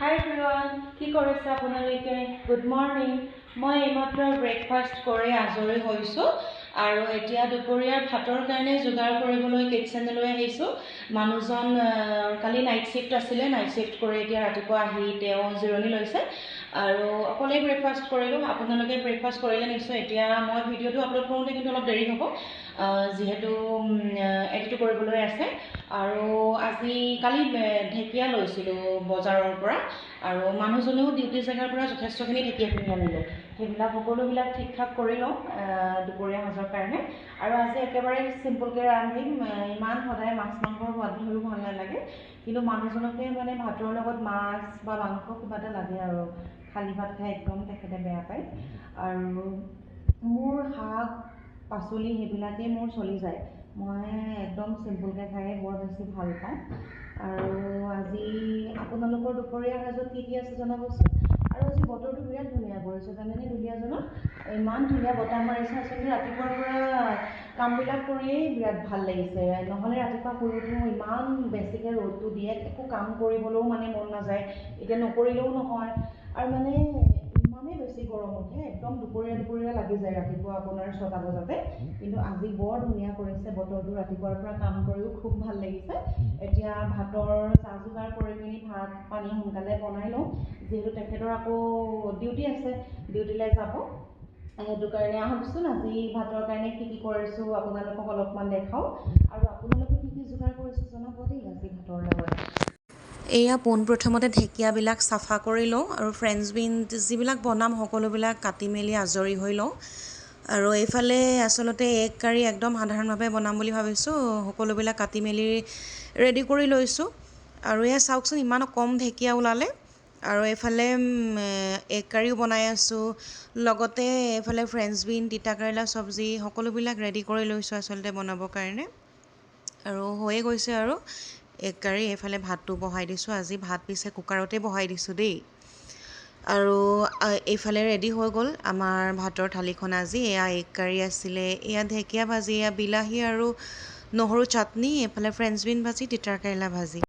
Hi everyone, কি কৰিছে আপোনালোকে? Good morning. মই এইমাত্ৰ ব্ৰেকফাষ্ট কৰি আজৰি হৈছোঁ আৰু এতিয়া দুপৰীয়াৰ ভাতৰ কাৰণে যোগাৰ কৰিবলৈ কিটচেনলৈ আহিছোঁ। মানুহজন কালি নাইট শিফ্ট আছিলে, নাইট শিফ্ট কৰি এতিয়া ৰাতিপুৱা আহি তেওঁ জিৰণি লৈছে আৰু অকলেই ব্ৰেকফাষ্ট কৰিলোঁ। আপোনালোকে ব্ৰেকফাষ্ট কৰিলে নিশ্চয়। এতিয়া মই ভিডিঅ'টো আপলোড কৰোঁতে কিন্তু অলপ দেৰি হ'ব যিহেতু এডিটো কৰিবলৈ আছে। আৰু আজি কালি ঢেকীয়া লৈছিলোঁ বজাৰৰ পৰা আৰু মানুহজনেও ডিউটি জেগাৰ পৰা যথেষ্টখিনি ঢেকীয়া কিনি আনিলে। সেইবিলাক সকলোবিলাক ঠিক ঠাক কৰি লওঁ দুপৰীয়া সাজৰ কাৰণে। আৰু আজি একেবাৰে চিম্পলকৈ ৰান্ধিম। ইমান সদায় মাছ মাংসৰ সোৱাদ হৈও ভাল নালাগে, কিন্তু মানুহজনকে মানে ভাতৰ লগত মাছ বা মাংস কিবা এটা লাগে আৰু খালী ভাত খাই একদম তেখেতে বেয়া পায়। আৰু মোৰ শাক পাচলি সেইবিলাকেই মোৰ চলি যায়। মই একদম চিম্পলকৈ খাই বৰ বেছি ভাল পাওঁ। আৰু আজি আপোনালোকৰ দুপৰীয়া সাজত কি কি আছে জনাবচোন। আৰু আজি বতৰটো বিৰাট ধুনীয়া কৰিছে, জানেনে? দুলীয়াজনত ইমান ধুনীয়া বতাহ মাৰিছে। আচলতে ৰাতিপুৱাৰ পৰা কামবিলাক কৰিয়েই বিৰাট ভাল লাগিছে। নহ'লে ৰাতিপুৱা শুই উঠোঁ ইমান বেছিকৈ ৰ'দটো দিয়ে, একো কাম কৰিবলৈও মানে মন নাযায়। এতিয়া নকৰিলেও নহয় আৰু মানে ইমানেই বেছি গৰম উঠে, একদম দুপৰীয়া লাগি যায় ৰাতিপুৱা আপোনাৰ 6টা বজাতে। কিন্তু আজি বৰ ধুনীয়া কৰিছে বতৰটো, ৰাতিপুৱাৰ পৰা কাম কৰিও খুব ভাল লাগিছে। এতিয়া ভাতৰ চাহ যোগাৰ কৰি পিনি ভাত পানী সোনকালে বনাই লওঁ, যিহেতু তেখেতৰ আকৌ ডিউটি আছে, ডিউটিলৈ যাব। সেইটো কাৰণে আহকচোন আজি ভাতৰ কাৰণে কি কি কৰিছোঁ আপোনালোকক অলপমান দেখাওঁ আৰু আপোনালোকে কি কি যোগাৰ কৰিছোঁ জনাব দেই আজি ভাতৰ লগত। এয়া পোনপ্ৰথমতে ঢেকীয়াবিলাক চাফা কৰি লওঁ আৰু ফ্ৰেঞ্চ বিন যিবিলাক বনাম সকলোবিলাক কাটি মেলি আজৰি হৈ লওঁ। আৰু এইফালে আচলতে এগ কাৰী একদম সাধাৰণভাৱে বনাম বুলি ভাবিছোঁ। সকলোবিলাক কাটি মেলি ৰেডি কৰি লৈছোঁ। আৰু এয়া চাওকচোন ইমান কম ঢেকীয়া ওলালে। আৰু এইফালে এগ কাৰীও বনাই আছোঁ, লগতে এইফালে ফ্ৰেঞ্চ বিন তিতা কেৰেলা চব্জি সকলোবিলাক ৰেডি কৰি লৈছোঁ আচলতে বনাবৰ কাৰণে। আৰু হৈয়ে গৈছে আৰু এগ কাৰী। এইফালে ভাতটো বহাই দিছোঁ। আজি ভাত পিছে কুকাৰতে বহাই দিছোঁ দেই। আৰু এইফালে ৰেডি হৈ গ'ল আমাৰ ভাতৰ থালিখন আজি। এয়া এগ কাৰী আছিলে, এয়া ঢেকীয়া ভাজি, এয়া বিলাহী আৰু নহৰু চাটনি, এইফালে ফ্ৰেঞ্চ বিন ভাজি, তিতা কেৰেলা ভাজি।